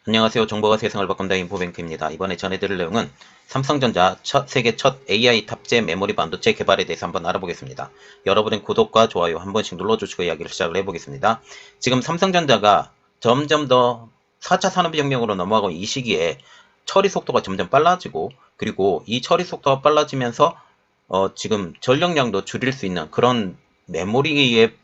안녕하세요. 정보가 세상을 바꾼다 인포뱅크입니다. 이번에 전해드릴 내용은 삼성전자 세계 첫 AI 탑재 메모리 반도체 개발에 대해서 한번 알아보겠습니다. 여러분의 구독과 좋아요 한 번씩 눌러주시고 이야기를 시작을 해보겠습니다. 지금 삼성전자가 점점 더 4차 산업혁명으로 넘어가고 이 시기에 처리 속도가 점점 빨라지고, 그리고 이 처리 속도가 빨라지면서 지금 전력량도 줄일 수 있는 그런 메모리의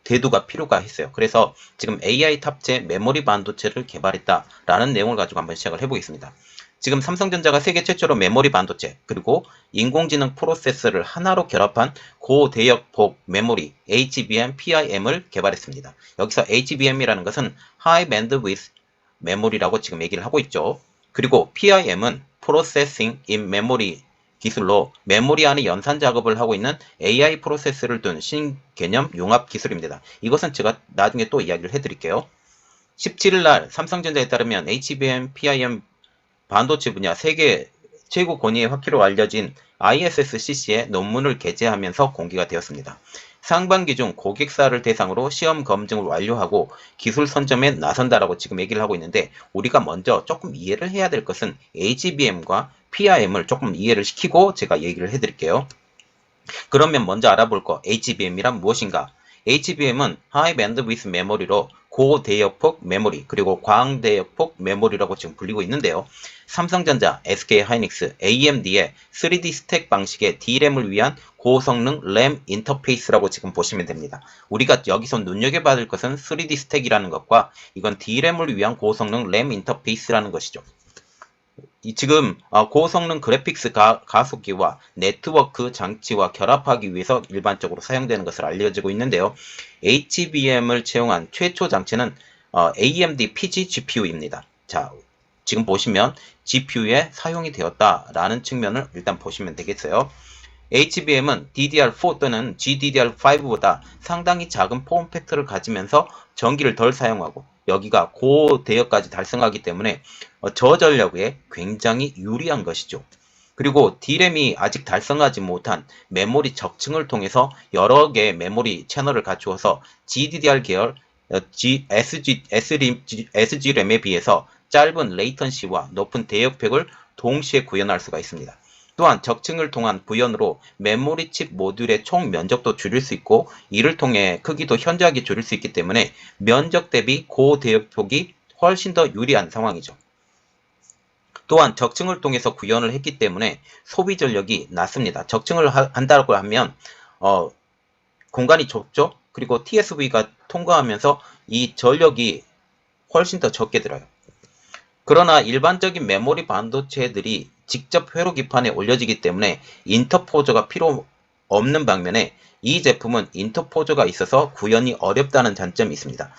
대두가 필요가 했어요. 그래서 지금 AI 탑재 메모리 반도체를 개발했다라는 내용을 가지고 한번 시작을 해보겠습니다. 지금 삼성전자가 세계 최초로 메모리 반도체 그리고 인공지능 프로세서를 하나로 결합한 고대역폭 메모리 HBM PIM을 개발했습니다. 여기서 HBM이라는 것은 High Bandwidth Memory라고 지금 얘기를 하고 있죠. 그리고 PIM은 Processing in Memory 기술로 메모리 안에 연산 작업을 하고 있는 AI 프로세스를 둔 신개념 융합 기술입니다. 이것은 제가 나중에 또 이야기를 해드릴게요. 17일 날 삼성전자에 따르면 HBM, PIM 반도체 분야 세계 최고 권위의 화기로 알려진 ISSCC의 논문을 게재하면서 공개가 되었습니다. 상반기 중 고객사를 대상으로 시험 검증을 완료하고 기술 선점에 나선다라고 지금 얘기를 하고 있는데, 우리가 먼저 조금 이해를 해야 될 것은 HBM과 PIM을 조금 이해를 시키고 제가 얘기를 해드릴게요. 그러면 먼저 알아볼 거 HBM이란 무엇인가? HBM은 High Bandwidth Memory로 고대역폭 메모리 그리고 광대역폭 메모리라고 지금 불리고 있는데요. 삼성전자, SK하이닉스, AMD의 3D 스택 방식의 D램을 위한 고성능 램 인터페이스라고 지금 보시면 됩니다. 우리가 여기서 눈여겨봐야 할 것은 3D 스택이라는 것과 이건 D램을 위한 고성능 램 인터페이스라는 것이죠. 지금 고성능 그래픽스 가속기와 네트워크 장치와 결합하기 위해서 일반적으로 사용되는 것을 알려지고 있는데요. HBM을 채용한 최초 장치는 AMD PG GPU입니다. 자, 지금 보시면 GPU에 사용이 되었다라는 측면을 일단 보시면 되겠어요. HBM은 DDR4 또는 GDDR5보다 상당히 작은 폼 팩터를 가지면서 전기를 덜 사용하고 여기가 고대역까지 달성하기 때문에 저전력에 굉장히 유리한 것이죠. 그리고 D램이 아직 달성하지 못한 메모리 적층을 통해서 여러 개의 메모리 채널을 갖추어서 GDDR 계열 SG램에 비해서 짧은 레이턴시와 높은 대역폭을 동시에 구현할 수가 있습니다. 또한 적층을 통한 구현으로 메모리 칩 모듈의 총 면적도 줄일 수 있고, 이를 통해 크기도 현저하게 줄일 수 있기 때문에 면적 대비 고대역폭이 훨씬 더 유리한 상황이죠. 또한 적층을 통해서 구현을 했기 때문에 소비 전력이 낮습니다. 적층을 한다고 하면 공간이 좁죠. 그리고 TSV가 통과하면서 이 전력이 훨씬 더 적게 들어요. 그러나 일반적인 메모리 반도체들이 직접 회로 기판에 올려지기 때문에 인터포저가 필요 없는 반면에 이 제품은 인터포저가 있어서 구현이 어렵다는 장점이 있습니다.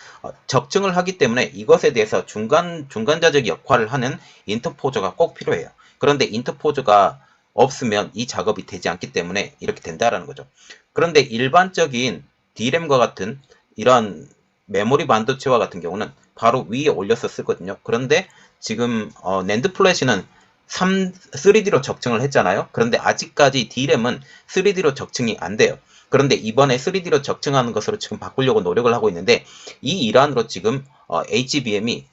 적층을 하기 때문에 이것에 대해서 중간자적 역할을 하는 인터포저가 꼭 필요해요. 그런데 인터포저가 없으면 이 작업이 되지 않기 때문에 이렇게 된다라는 거죠. 그런데 일반적인 D램과 같은 이런 메모리 반도체와 같은 경우는 바로 위에 올려서 쓰거든요. 그런데 지금 낸드 플래시는 3D로 적층을 했잖아요. 그런데 아직까지 D램은 3D로 적층이 안 돼요. 그런데 이번에 3D로 적층하는 것으로 지금 바꾸려고 노력을 하고 있는데, 이 일환으로 지금 HBM이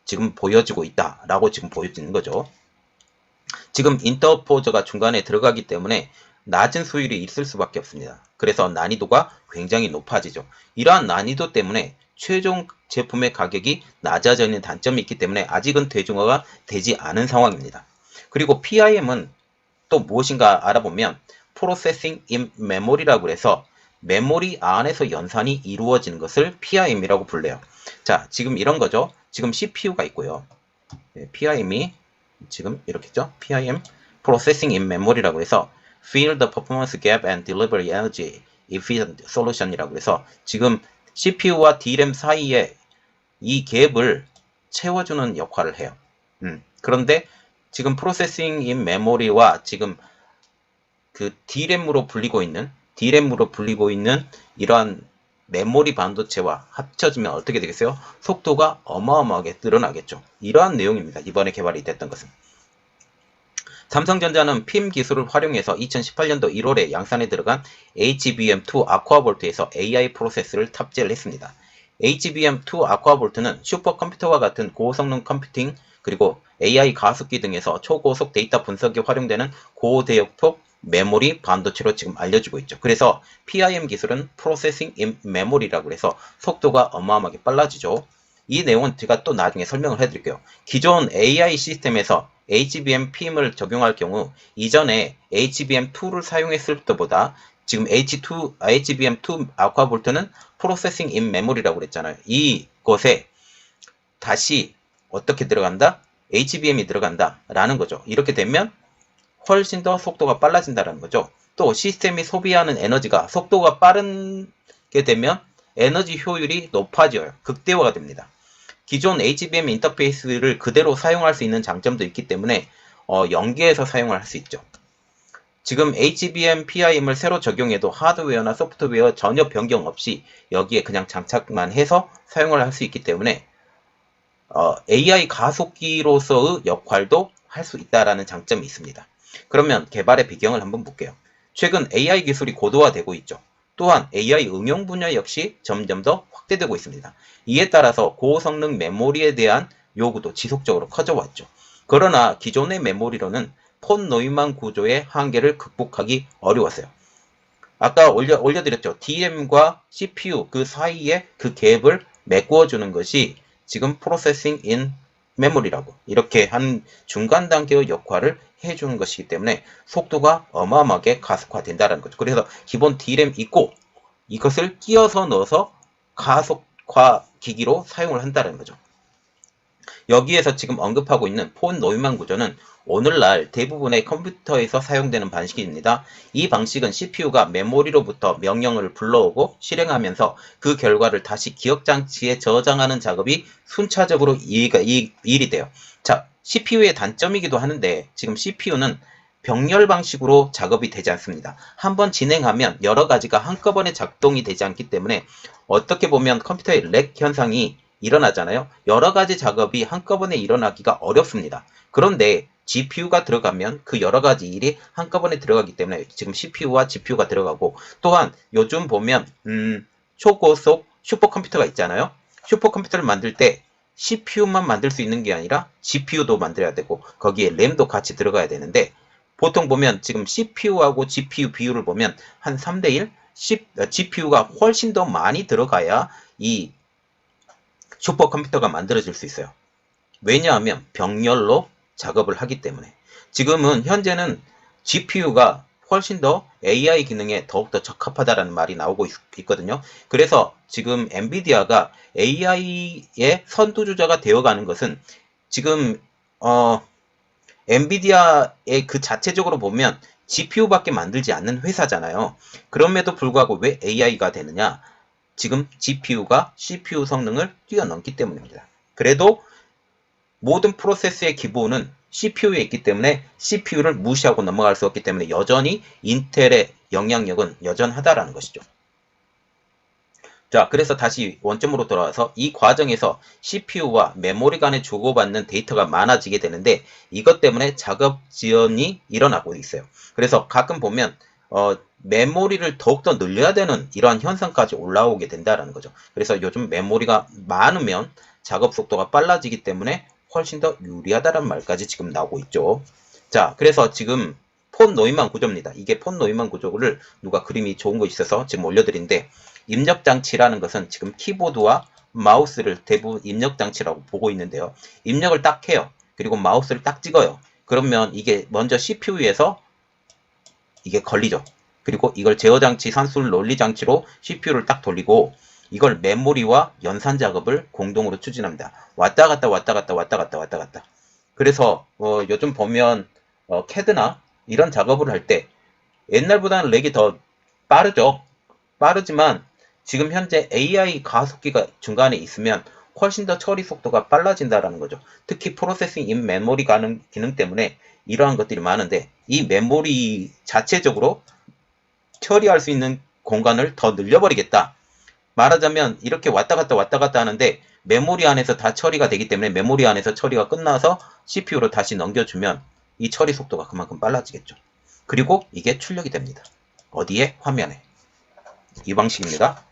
지금 보여지고 있다라고 지금 보여지는 거죠. 지금 인터포저가 중간에 들어가기 때문에 낮은 수율이 있을 수밖에 없습니다. 그래서 난이도가 굉장히 높아지죠. 이러한 난이도 때문에 최종 제품의 가격이 낮아지는 단점이 있기 때문에 아직은 대중화가 되지 않은 상황입니다. 그리고 PIM은 또 무엇인가 알아보면 Processing in Memory라고 해서 메모리 안에서 연산이 이루어지는 것을 PIM이라고 불러요. 자, 지금 이런 거죠. 지금 CPU가 있고요. PIM이 지금 이렇게죠. PIM Processing in Memory라고 해서 Fill the Performance Gap and Deliver Energy Efficient Solution이라고 해서 지금 CPU와 D램 사이에 이 갭을 채워주는 역할을 해요. 그런데 지금 Processing in Memory와 지금 그 D램으로 불리고 있는 이러한 메모리 반도체와 합쳐지면 어떻게 되겠어요? 속도가 어마어마하게 늘어나겠죠. 이러한 내용입니다. 이번에 개발이 됐던 것은. 삼성전자는 PIM 기술을 활용해서 2018년도 1월에 양산에 들어간 HBM2 아쿠아볼트에서 AI 프로세스를 탑재를 했습니다. HBM2 아쿠아볼트는 슈퍼컴퓨터와 같은 고성능 컴퓨팅 그리고 AI 가속기 등에서 초고속 데이터 분석에 활용되는 고대역폭 메모리 반도체로 지금 알려지고 있죠. 그래서 PIM 기술은 프로세싱 인 메모리라고 해서 속도가 어마어마하게 빨라지죠. 이 내용은 제가 또 나중에 설명을 해드릴게요. 기존 AI 시스템에서 HBM PIM을 적용할 경우 이전에 HBM2를 사용했을 때보다 지금 HBM2 아쿠아볼트는 프로세싱 인 메모리라고 그랬잖아요. 이것에 다시 어떻게 들어간다? HBM이 들어간다 라는 거죠. 이렇게 되면 훨씬 더 속도가 빨라진다는 거죠. 또 시스템이 소비하는 에너지가 속도가 빠르게 되면 에너지 효율이 높아져요. 극대화가 됩니다. 기존 HBM 인터페이스를 그대로 사용할 수 있는 장점도 있기 때문에 연계해서 사용을 할 수 있죠. 지금 HBM PIM을 새로 적용해도 하드웨어나 소프트웨어 전혀 변경 없이 여기에 그냥 장착만 해서 사용을 할 수 있기 때문에 AI 가속기로서의 역할도 할 수 있다라는 장점이 있습니다. 그러면 개발의 배경을 한번 볼게요. 최근 AI 기술이 고도화되고 있죠. 또한 AI 응용 분야 역시 점점 더 확대되고 있습니다. 이에 따라서 고성능 메모리에 대한 요구도 지속적으로 커져왔죠. 그러나 기존의 메모리로는 폰 노이만 구조의 한계를 극복하기 어려웠어요. 아까 올려드렸죠. DRAM과 CPU 그 사이에 그 갭을 메꿔주는 것이 지금 프로세싱 인 메모리라고 이렇게 한 중간 단계의 역할을 해주는 것이기 때문에 속도가 어마어마하게 가속화된다는 거죠. 그래서 기본 DRAM 있고 이것을 끼워서 넣어서 가속화 기기로 사용을 한다는 거죠. 여기에서 지금 언급하고 있는 폰 노이만 구조는 오늘날 대부분의 컴퓨터에서 사용되는 방식입니다. 이 방식은 CPU가 메모리로부터 명령을 불러오고 실행하면서 그 결과를 다시 기억장치에 저장하는 작업이 순차적으로 일이 돼요. 자, CPU의 단점이기도 하는데 지금 CPU는 병렬 방식으로 작업이 되지 않습니다. 한번 진행하면 여러 가지가 한꺼번에 작동이 되지 않기 때문에 어떻게 보면 컴퓨터의 렉 현상이 일어나잖아요. 여러 가지 작업이 한꺼번에 일어나기가 어렵습니다. 그런데 GPU가 들어가면 그 여러 가지 일이 한꺼번에 들어가기 때문에 지금 CPU와 GPU가 들어가고 또한 요즘 보면 초고속 슈퍼컴퓨터가 있잖아요. 슈퍼컴퓨터를 만들 때 CPU만 만들 수 있는 게 아니라 GPU도 만들어야 되고 거기에 램도 같이 들어가야 되는데 보통 보면 지금 CPU하고 GPU 비율을 보면 한 3대1 GPU가 훨씬 더 많이 들어가야 이 슈퍼컴퓨터가 만들어질 수 있어요. 왜냐하면 병렬로 작업을 하기 때문에 지금은 현재는 GPU가 훨씬 더 AI 기능에 더욱더 적합하다라는 말이 나오고 있거든요. 그래서 지금 엔비디아가 AI의 선두주자가 되어가는 것은 지금 엔비디아의 그 자체적으로 보면 GPU밖에 만들지 않는 회사잖아요. 그럼에도 불구하고 왜 AI가 되느냐? 지금 GPU가 CPU 성능을 뛰어넘기 때문입니다. 그래도 모든 프로세스의 기본은 CPU에 있기 때문에 CPU를 무시하고 넘어갈 수 없기 때문에 여전히 인텔의 영향력은 여전하다라는 것이죠. 자, 그래서 다시 원점으로 돌아와서 이 과정에서 CPU와 메모리 간에 주고받는 데이터가 많아지게 되는데 이것 때문에 작업 지연이 일어나고 있어요. 그래서 가끔 보면 메모리를 더욱더 늘려야 되는 이러한 현상까지 올라오게 된다는 거죠. 그래서 요즘 메모리가 많으면 작업 속도가 빨라지기 때문에 훨씬 더 유리하다는 말까지 지금 나오고 있죠. 자, 그래서 지금 폰 노이만 구조입니다. 이게 폰 노이만 구조를 누가 그림이 좋은 거 있어서 지금 올려드린데 입력장치라는 것은 지금 키보드와 마우스를 대부분 입력장치라고 보고 있는데요. 입력을 딱 해요. 그리고 마우스를 딱 찍어요. 그러면 이게 먼저 CPU에서 이게 걸리죠. 그리고 이걸 제어장치 산술 논리장치로 CPU를 딱 돌리고 이걸 메모리와 연산 작업을 공동으로 추진합니다. 왔다 갔다 왔다 갔다 왔다 갔다 왔다 갔다. 그래서 요즘 보면 CAD나 이런 작업을 할 때 옛날보다는 렉이 더 빠르죠. 빠르지만 지금 현재 AI 가속기가 중간에 있으면 훨씬 더 처리 속도가 빨라진다라는 거죠. 특히 프로세싱 인 메모리 기능 때문에 이러한 것들이 많은데 이 메모리 자체적으로 처리할 수 있는 공간을 더 늘려버리겠다. 말하자면 이렇게 왔다 갔다 하는데 메모리 안에서 다 처리가 되기 때문에 메모리 안에서 처리가 끝나서 CPU로 다시 넘겨주면 이 처리 속도가 그만큼 빨라지겠죠. 그리고 이게 출력이 됩니다. 어디에? 화면에. 이 방식입니다.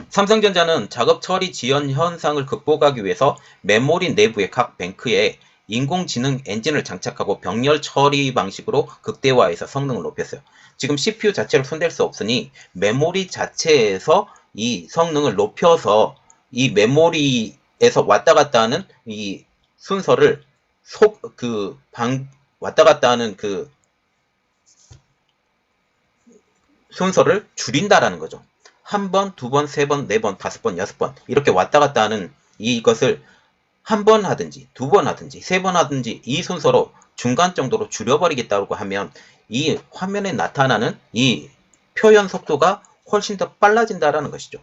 삼성전자는 작업 처리 지연 현상을 극복하기 위해서 메모리 내부의 각 뱅크에 인공지능 엔진을 장착하고 병렬 처리 방식으로 극대화해서 성능을 높였어요. 지금 CPU 자체를 손댈 수 없으니 메모리 자체에서 이 성능을 높여서 이 메모리에서 왔다 갔다 하는 이 순서를 왔다 갔다 하는 그 순서를 줄인다라는 거죠. 한 번, 두 번, 세 번, 네 번, 다섯 번, 여섯 번 이렇게 왔다 갔다 하는 이것을 한 번 하든지 두 번 하든지 세 번 하든지 이 순서로 중간 정도로 줄여버리겠다고 하면 이 화면에 나타나는 이 표현 속도가 훨씬 더 빨라진다라는 것이죠.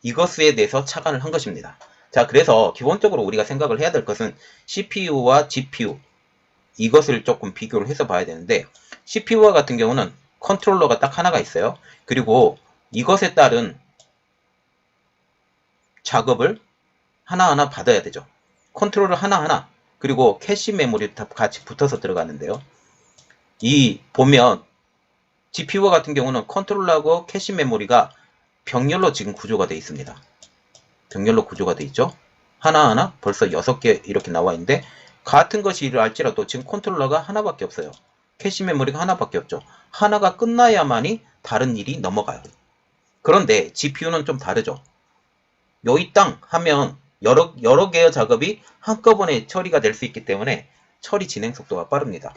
이것에 대해서 착안을 한 것입니다. 자, 그래서 기본적으로 우리가 생각을 해야 될 것은 CPU와 GPU 이것을 조금 비교를 해서 봐야 되는데 CPU와 같은 경우는 컨트롤러가 딱 하나가 있어요. 그리고 이것에 따른 작업을 하나하나 받아야 되죠. 컨트롤러 하나하나 그리고 캐시 메모리 다 같이 붙어서 들어가는데요. 이 보면 GPU와 같은 경우는 컨트롤러하고 캐시 메모리가 병렬로 지금 구조가 되어 있습니다. 병렬로 구조가 되어 있죠. 하나하나 벌써 6개 이렇게 나와 있는데 같은 것이라 할지라도 지금 컨트롤러가 하나밖에 없어요. 캐시 메모리가 하나밖에 없죠. 하나가 끝나야만이 다른 일이 넘어가요. 그런데 GPU는 좀 다르죠. 여기 땅 하면 여러 개의 작업이 한꺼번에 처리가 될 수 있기 때문에 처리 진행 속도가 빠릅니다.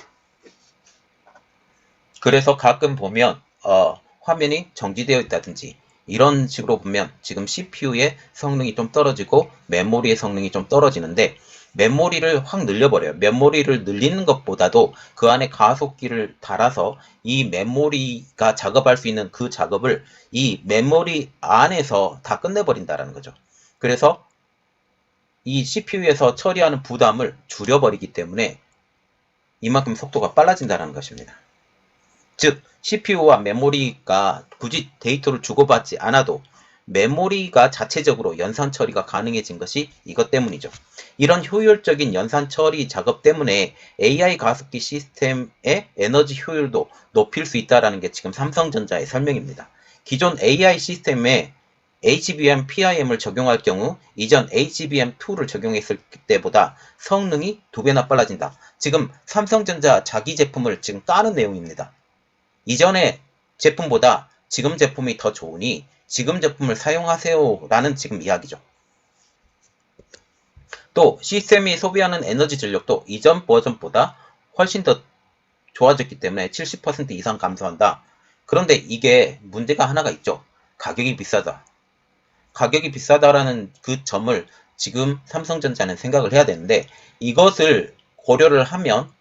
그래서 가끔 보면 화면이 정지되어 있다든지 이런 식으로 보면 지금 CPU의 성능이 좀 떨어지고 메모리의 성능이 좀 떨어지는데 메모리를 확 늘려버려요. 메모리를 늘리는 것보다도 그 안에 가속기를 달아서 이 메모리가 작업할 수 있는 그 작업을 이 메모리 안에서 다 끝내버린다라는 거죠. 그래서 이 CPU에서 처리하는 부담을 줄여버리기 때문에 이만큼 속도가 빨라진다는 것입니다. 즉 CPU와 메모리가 굳이 데이터를 주고받지 않아도 메모리가 자체적으로 연산 처리가 가능해진 것이 이것 때문이죠. 이런 효율적인 연산 처리 작업 때문에 AI 가습기 시스템의 에너지 효율도 높일 수 있다는 게 지금 삼성전자의 설명입니다. 기존 AI 시스템에 HBM PIM을 적용할 경우 이전 HBM2를 적용했을 때보다 성능이 2배나 빨라진다. 지금 삼성전자 자기 제품을 지금 까는 내용입니다. 이전의 제품보다 지금 제품이 더 좋으니 지금 제품을 사용하세요 라는 지금 이야기죠. 또 시스템이 소비하는 에너지 전력도 이전 버전보다 훨씬 더 좋아졌기 때문에 70% 이상 감소한다. 그런데 이게 문제가 하나가 있죠. 가격이 비싸다. 가격이 비싸다라는 그 점을 지금 삼성전자는 생각을 해야 되는데 이것을 고려를 하면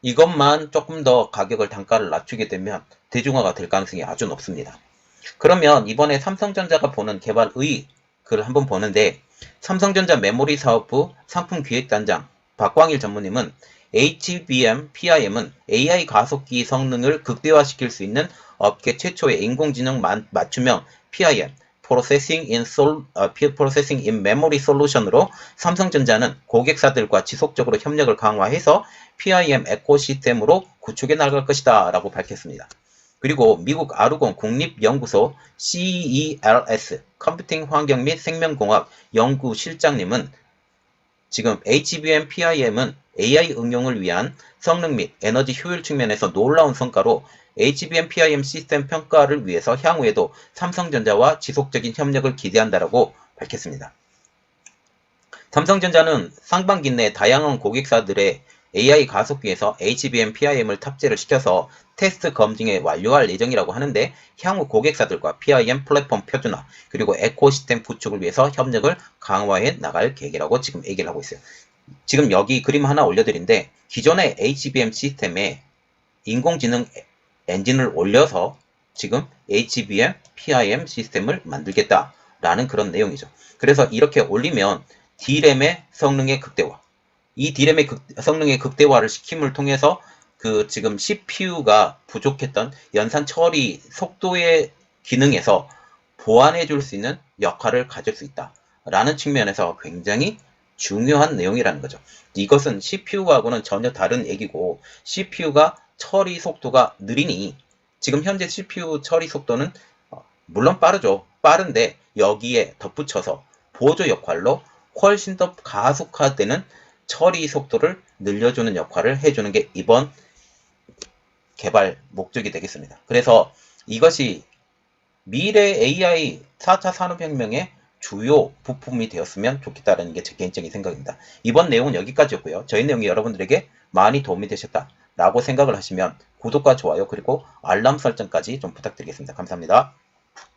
이것만 조금 더 가격을 단가를 낮추게 되면 대중화가 될 가능성이 아주 높습니다. 그러면 이번에 삼성전자가 보는 개발 의익을 한번 보는데 삼성전자 메모리 사업부 상품기획단장 박광일 전무님은 HBM, PIM은 AI 가속기 성능을 극대화시킬 수 있는 업계 최초의 인공지능 맞춤형 PIM Processing in Memory Solution으로 삼성전자는 고객사들과 지속적으로 협력을 강화해서 PIM 에코시스템으로 구축해 나갈 것이다 라고 밝혔습니다. 그리고 미국 아르곤 국립연구소 CELS 컴퓨팅 환경 및 생명공학 연구실장님은 지금 HBM PIM은 AI 응용을 위한 성능 및 에너지 효율 측면에서 놀라운 성과로 HBM PIM 시스템 평가를 위해서 향후에도 삼성전자와 지속적인 협력을 기대한다라고 밝혔습니다. 삼성전자는 상반기 내 다양한 고객사들의 AI 가속기에서 HBM PIM을 탑재를 시켜서 테스트 검증에 완료할 예정이라고 하는데 향후 고객사들과 PIM 플랫폼 표준화 그리고 에코시스템 구축을 위해서 협력을 강화해 나갈 계획이라고 지금 얘기를 하고 있어요. 지금 여기 그림 하나 올려드린데 기존의 HBM 시스템에 인공지능 엔진을 올려서 지금 HBM PIM 시스템을 만들겠다라는 그런 내용이죠. 그래서 이렇게 올리면 D램의 성능의 극대화 이 D램의 성능의 극대화를 시킴을 통해서 그 지금 CPU가 부족했던 연산 처리 속도의 기능에서 보완해 줄 수 있는 역할을 가질 수 있다. 라는 측면에서 굉장히 중요한 내용이라는 거죠. 이것은 CPU하고는 전혀 다른 얘기고 CPU가 처리 속도가 느리니 지금 현재 CPU 처리 속도는 물론 빠르죠. 빠른데 여기에 덧붙여서 보조 역할로 훨씬 더 가속화되는 처리 속도를 늘려주는 역할을 해주는 게 이번 개발 목적이 되겠습니다. 그래서 이것이 미래 AI 4차 산업혁명의 주요 부품이 되었으면 좋겠다는 게 제 개인적인 생각입니다. 이번 내용은 여기까지였고요. 저희 내용이 여러분들에게 많이 도움이 되셨다라고 생각을 하시면 구독과 좋아요 그리고 알람 설정까지 좀 부탁드리겠습니다. 감사합니다.